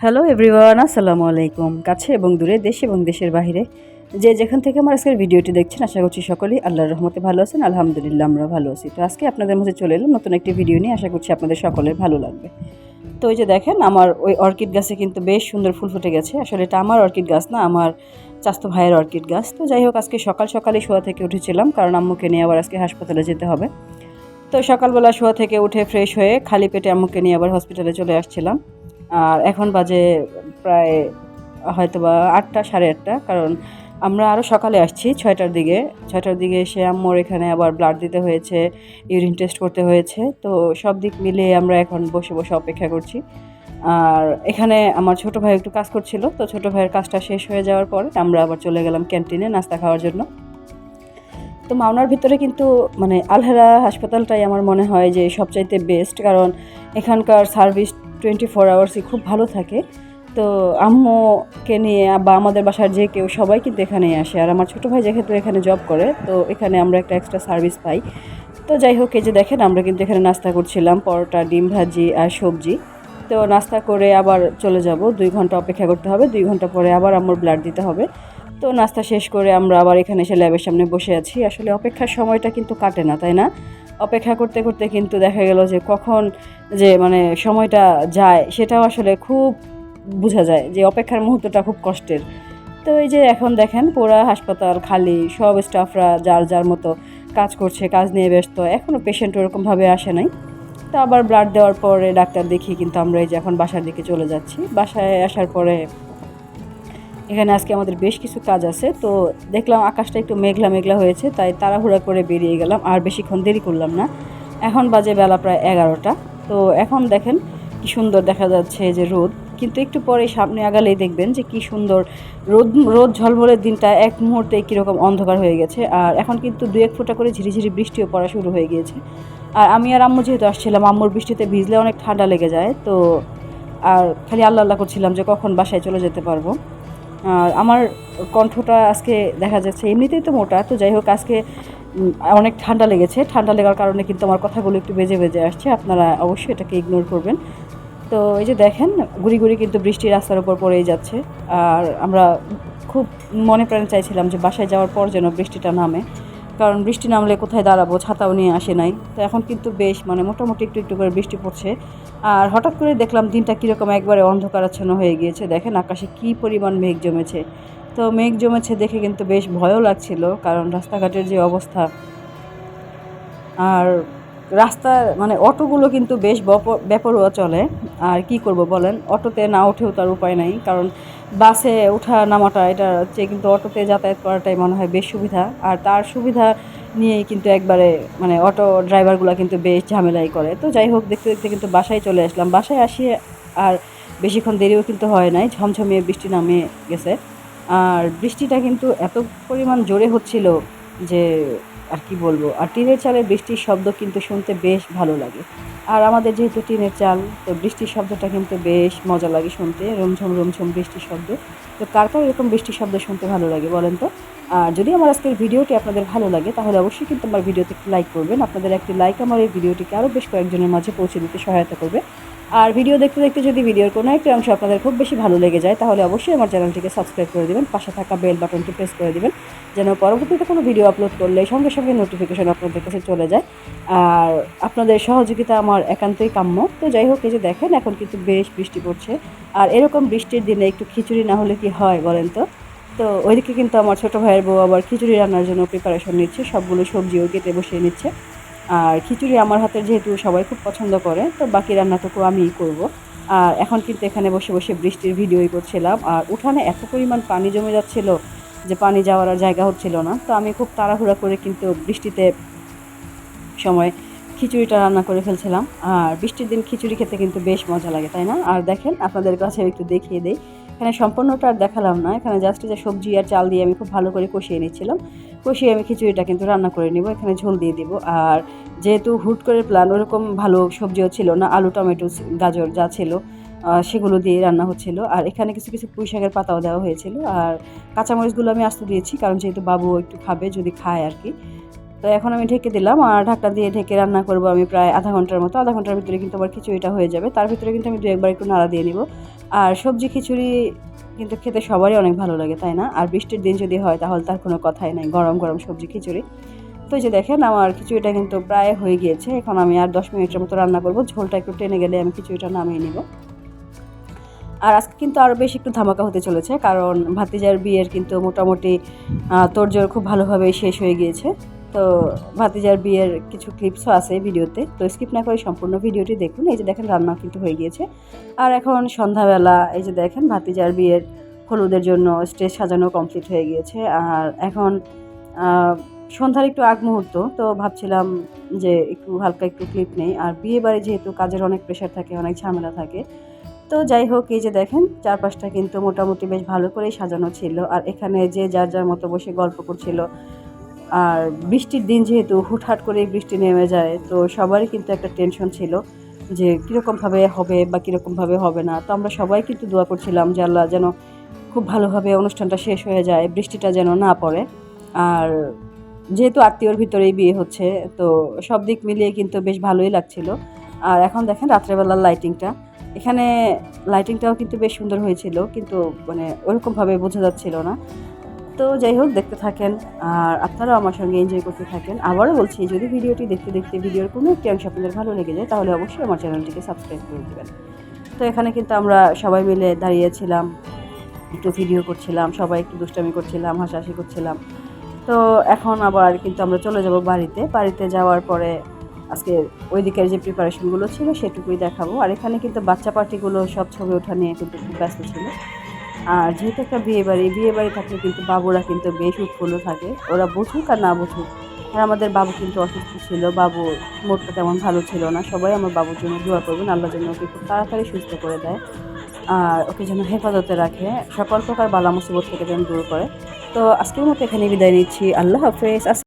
Hello everyone, আসসালামু আলাইকুম। কাছে এবং দূরে, দেশ এবং দেশের বাইরে যে যেখান থেকে আমার আজকের ভিডিওটি দেখছেন, আশা করছি সকলেই আল্লাহর রহমতে ভালো আছেন। আলহামদুলিল্লাহ, আমরা ভালো আছি। তো আজকে আপনাদের মধ্যে চলে এলাম নতুন একটি ভিডিও নিয়ে। আশা করছি আপনাদের সকলের ভালো লাগবে। তো ওই যে দেখেন, আমার ওই অর্কিড গাছে কিন্তু বেশ সুন্দর ফুল ফুটে গেছে। আসলে এটা আমার অর্কিড গাছ না, আমার চাস্তো ভাইয়ের অর্কিড গাছ। তো যাই হোক, আজকে সকাল সকালই শোয়া থেকে উঠেছিলাম, কারণ আম্মুকে নিয়ে আবার আজকে হাসপাতালে যেতে হবে। তো সকালবেলা শোয়া থেকে উঠে ফ্রেশ হয়ে খালি পেটে আম্মুকে নিয়ে আবার হসপিটালে চলে আসছিলাম। আর এখন বাজে প্রায় হয়তোবা 8টা, সাড়ে 8টা, কারণ আমরা আরও সকালে আসছি 6টার দিকে এসে আম্মুর এখানে আবার ব্লাড দিতে হয়েছে, ইউরিন টেস্ট করতে হয়েছে। তো সব দিক মিলিয়ে আমরা এখন বসে বসে অপেক্ষা করছি। আর এখানে আমার ছোটো ভাই একটু কাজ করছিল, তো ছোটো ভাইয়ের কাজটা শেষ হয়ে যাওয়ার পরে আমরা আবার চলে গেলাম ক্যান্টিনে নাস্তা খাওয়ার জন্য। তো মাওনার ভিতরে কিন্তু মানে আলহেরা হাসপাতালটাই আমার মনে হয় যে সবচাইতে বেস্ট, কারণ এখানকার সার্ভিস 24 আওয়ার্সই খুব ভালো থাকে। তো আম্মুকে নিয়ে বা আমাদের বাসার যে কেউ সবাই কিন্তু এখানেই আসে। আর আমার ছোটো ভাই যেহেতু এখানে জব করে, তো এখানে আমরা একটা এক্সট্রা সার্ভিস পাই। তো যাই হোক, এই যে দেখেন, আমরা কিন্তু এখানে নাস্তা করছিলাম পরোটা, ডিম ভাজি আর সবজি। তো নাস্তা করে আবার চলে যাব, 2 ঘন্টা অপেক্ষা করতে হবে, 2 ঘন্টা পরে আবার আম্মুর ব্লাড দিতে হবে। তো নাস্তা শেষ করে আমরা আবার এখানে এসে ল্যাবের সামনে বসে আছি। আসলে অপেক্ষার সময়টা কিন্তু কাটে না, তাই না? অপেক্ষা করতে করতে কিন্তু দেখা গেল যে কখন যে মানে সময়টা যায় সেটাও আসলে খুব বোঝা যায় যে অপেক্ষার মুহূর্তটা খুব কষ্টের। তো এই যে এখন দেখেন, পুরা হাসপাতাল খালি, সব স্টাফরা যার যার মতো কাজ করছে, কাজ নিয়ে ব্যস্ত। এখনও পেশেন্ট ওরকমভাবে আসে নাই। তো আবার ব্লাড দেওয়ার পরে ডাক্তার দেখিয়ে কিন্তু আমরা এই যে এখন বাসার দিকে চলে যাচ্ছি। বাসায় আসার পরে এখানে আজকে আমাদের বেশ কিছু কাজ আছে। তো দেখলাম আকাশটা একটু মেঘলা মেঘলা হয়েছে, তাই তাড়াহুড়া করে বেরিয়ে গেলাম, আর বেশিক্ষণ দেরি করলাম না। এখন বাজে বেলা প্রায় 11টা। তো এখন দেখেন কি সুন্দর দেখা যাচ্ছে যে রোদ, কিন্তু একটু পরে সামনে আগালেই দেখবেন যে কি সুন্দর রোদ রোদ ঝলমলের দিনটা এক মুহূর্তে কীরকম অন্ধকার হয়ে গেছে। আর এখন কিন্তু 2-1 ফোঁটা করে ঝিরিঝিরি বৃষ্টিও পড়া শুরু হয়ে গিয়েছে। আর আমি আর আম্মু যেহেতু আসছিলাম, আম্মুর বৃষ্টিতে ভিজলে অনেক ঠান্ডা লেগে যায়। তো আর খালি আল্লাহ আল্লাহ করছিলাম যে কখন বাসায় চলে যেতে পারবো। আর আমার কণ্ঠটা আজকে দেখা যাচ্ছে এমনিতেই তো মোটা, তো যাই হোক আজকে অনেক ঠান্ডা লেগেছে। ঠান্ডা লাগার কারণে কিন্তু আমার কথাগুলো একটু বেজে বেজে আসছে, আপনারা অবশ্যই এটাকে ইগনোর করবেন। তো এই যে দেখেন, গুড়ি গুড়ি কিন্তু বৃষ্টি রাস্তার উপর পড়েই যাচ্ছে। আর আমরা খুব মনে প্রাণে চাইছিলাম যে বাসায় যাওয়ার পর যেন বৃষ্টিটা নামে, কারণ বৃষ্টি নামলে কোথায় দাঁড়াবো, ছাতাও নিয়ে আসে নাই। তো এখন কিন্তু বেশ মানে মোটামুটি একটু একটু করে বৃষ্টি পড়ছে। আর হঠাৎ করে দেখলাম দিনটা কীরকম একবারে অন্ধকারাচ্ছন্ন হয়ে গিয়েছে। দেখেন আকাশে কী পরিমাণ মেঘ জমেছে। তো মেঘ জমেছে দেখে কিন্তু বেশ ভয়ও লাগছিল, কারণ রাস্তাঘাটের যে অবস্থা। আর রাস্তার মানে অটোগুলো কিন্তু বেশ বেপরোয়া চলে। আর কি করব বলেন, অটোতে না উঠেও তার উপায় নাই, কারণ বাসে ওঠা নামাটা এটা হচ্ছে, কিন্তু অটোতে যাতায়াত করাটাই মনে হয় বেশ সুবিধা। আর তার সুবিধা নিয়েই কিন্তু একবারে মানে অটো ড্রাইভারগুলো কিন্তু বেশ ঝামেলাই করে। তো যাই হোক, দেখতে দেখতে কিন্তু বাসায় চলে আসলাম। বাসায় আসি আর বেশিক্ষণ দেরিও কিন্তু হয় নাই, ঝমঝমিয়ে বৃষ্টি নামে গেছে। আর বৃষ্টিটা কিন্তু এত পরিমাণ জোরে হচ্ছিল যে আর কি বলবো। আর টিনের চালের বৃষ্টির শব্দ কিন্তু শুনতে বেশ ভালো লাগে। আর আমাদের যেহেতু টিনের চাল, তো বৃষ্টির শব্দটা কিন্তু বেশ মজা লাগে শুনতে, রুমঝুম রুমঝুম বৃষ্টির শব্দ। তো কার কার এরকম বৃষ্টির শব্দ শুনতে ভালো লাগে বলেন তো? আর যদি আমার আজকের ভিডিওটি আপনাদের ভালো লাগে, তাহলে অবশ্যই কিন্তু আমার ভিডিওতে একটি লাইক করবেন। আপনাদের একটি লাইক আমার এই ভিডিওটিকে আরও বেশ কয়েকজনের মাঝে পৌঁছে দিতে সহায়তা করবে। আর ভিডিও দেখতে দেখতে যদি ভিডিওর কোনো একটি অংশ আপনাদের খুব বেশি ভালো লেগে যায়, তাহলে অবশ্যই আমার চ্যানেলটিকে সাবস্ক্রাইব করে দেবেন, পাশে থাকা বেল বাটনটি প্রেস করে দেবেন, যেন পরবর্তীতে কোনো ভিডিও আপলোড করলে সঙ্গে সঙ্গে নোটিফিকেশন আপনাদের কাছে চলে যায়। আর আপনাদের সহযোগিতা আমার একান্তই কাম্য। তো যাই হোক, এই যে দেখেন এখন কিন্তু বেশ বৃষ্টি পড়ছে। আর এরকম বৃষ্টির দিনে একটু খিচুড়ি না হলে কি হয় বলেন তো? তো ওইদিকে কিন্তু আমার ছোটো ভাইয়ের বউ আবার খিচুড়ি রান্নার জন্য প্রিপারেশন নিচ্ছে, সবগুলো সবজিও কেটে বসিয়ে নিচ্ছে। আর খিচুড়ি আমার হাতের যেহেতু সবাই খুব পছন্দ করে, তো বাকি রান্নাটুকু আমিই করব। আর এখন কিন্তু এখানে বসে বসে বৃষ্টির ভিডিওই করছিলাম। আর উঠানে এত পরিমাণ পানি জমে যাচ্ছিল যে পানি যাওয়ার আর জায়গা হচ্ছিল না। তো আমি খুব তাড়াহুড়া করে কিন্তু বৃষ্টিতে সময় খিচুড়িটা রান্না করে ফেলছিলাম। আর বৃষ্টির দিন খিচুড়ি খেতে কিন্তু বেশ মজা লাগে, তাই না? আর দেখেন আপনাদের কাছে একটু দেখিয়ে দেই, এখানে সম্পূর্ণটা আর দেখালাম না, এখানে জাস্ট যে সবজি আর চাল দিয়ে আমি খুব ভালো করে কষিয়ে নিচ্ছিলাম। কষিয়ে আমি খিচুড়িটা কিন্তু রান্না করে নিব, এখানে ঝোল দিয়ে দিব। আর যেহেতু হুট করে প্ল্যান, ওরকম ভালো সবজিও ছিল না, আলু টমেটো গাজর যা ছিল সেগুলো দিয়ে রান্না হচ্ছিল। আর এখানে কিছু কিছু পুঁই শাকের পাতাও দেওয়া হয়েছিল। আর কাঁচামরিচগুলো আমি আস্ত দিয়েছি, কারণ যেহেতু বাবু একটু খাবে, যদি খায় আর কি। তো এখন আমি ঢেকে দিলাম, আর ঢাকনা দিয়ে ঢেকে রান্না করব আমি প্রায় আধা ঘন্টার মতো। আধা ঘন্টার ভিতরে কিন্তু আবার খিচুড়িটা হয়ে যাবে। তার ভিতরে কিন্তু আমি 2-1 বার একটু নাড়া দিয়ে নিব। আর সবজি খিচুড়ি কিন্তু খেতে সবারই অনেক ভালো লাগে, তাই না? আর বৃষ্টির দিন যদি হয় তাহলে তার কোনো কথাই নাই, গরম গরম সবজি খিচুড়ি। তো এই যে দেখেন আমার খিচুড়িটা কিন্তু প্রায় হয়ে গিয়েছে। এখন আমি আর 10 মিনিটের মতো রান্না করব। ঝোলটা একটু টেনে গেলে আমি খিচুড়িটা নামিয়ে নিব। আর আজকে কিন্তু আরও বেশ একটু ধামাকা হতে চলেছে, কারণ ভাতিজার বিয়ের কিন্তু মোটামুটি তোড়জোড় খুব ভালোভাবেই শেষ হয়ে গিয়েছে। তো ভাতিজার বিয়ের কিছু ক্লিপসও আছে ভিডিওতে, তো স্কিপ না করে সম্পূর্ণ ভিডিওটি দেখুন। এই যে দেখেন রান্না কিন্তু হয়ে গিয়েছে। আর এখন সন্ধ্যাবেলা এই যে দেখেন ভাতিজার বিয়ের হলুদের জন্য স্টেজ সাজানো কমপ্লিট হয়ে গিয়েছে। আর এখন সন্ধ্যার একটু আগ মুহূর্ত, তো ভাবছিলাম যে একটু হালকা একটু ক্লিপ নেই। আর বিয়ে বাড়ি যেহেতু কাজের অনেক প্রেশার থাকে, অনেক ঝামেলা থাকে, তো যাই হোক এই যে দেখেন চারপাশটা কিন্তু মোটামুটি বেশ ভালো করেই সাজানো ছিল। আর এখানে যে যার যার মতো বসে গল্প করছিল। আর বৃষ্টির দিন যেহেতু হুটহাট করেই বৃষ্টি নেমে যায়, তো সবারই কিন্তু একটা টেনশন ছিল যে কীরকমভাবে হবে বা কীরকমভাবে হবে না। তো আমরা সবাই কিন্তু দোয়া করছিলাম যে আল্লাহ যেন খুব ভালোভাবে অনুষ্ঠানটা শেষ হয়ে যায়, বৃষ্টিটা যেন না পড়ে। আর যেহেতু আত্মীয়র ভিতরেই বিয়ে হচ্ছে, তো সব দিক মিলিয়ে কিন্তু বেশ ভালোই লাগছিল। আর এখন দেখেন রাত্রেবেলার লাইটিংটা, এখানে লাইটিংটাও কিন্তু বেশ সুন্দর হয়েছিল, কিন্তু মানে ওরকমভাবে বোঝা যাচ্ছিল না। তো যাই হোক দেখতে থাকেন আর আপনারাও আমার সঙ্গে এনজয় করতে থাকেন। আবারও বলছি, যদি ভিডিওটি দেখতে দেখতে ভিডিওর কোনো একটি অংশ আপনাদের ভালো লেগে যায় তাহলে অবশ্যই আমার চ্যানেলটিকে সাবস্ক্রাইব করে দেবেন। তো এখানে কিন্তু আমরা সবাই মিলে দাঁড়িয়েছিলাম, একটু ভিডিও করছিলাম, সবাই একটু দুষ্টামি করছিলাম, হাসাহাসি করছিলাম। তো এখন আবার কিন্তু আমরা চলে যাব বাড়িতে যাওয়ার পরে আজকে ওই দিকের যে প্রিপারেশনগুলো ছিল সেটুকুই দেখাবো। আর এখানে কিন্তু বাচ্চা পার্টিগুলো সব ছবি ওঠা নিয়ে কিন্তু খুব ব্যস্ত ছিল। আর যেহেতু একটা বিয়ে বাড়ি থাকলে কিন্তু বাবুরা কিন্তু বেশ উৎফুল্ল থাকে, ওরা বুঝুক আর না বুঝুক। আর আমাদের বাবু কিন্তু অসুস্থ ছিল, বাবু মোটটা তেমন ভালো ছিল না। সবাই আমার বাবুর জন্য দোয়া করবেন, আল্লাহ যেন ওকে খুব তাড়াতাড়ি সুস্থ করে দেয় আর ওকে যেন হেফাজতে রাখে, সকল প্রকার বালা মুসিবত থেকে যেন দূর করে। তো আজকের মতো এখানে বিদায় নিচ্ছি। আল্লাহ হাফেজ।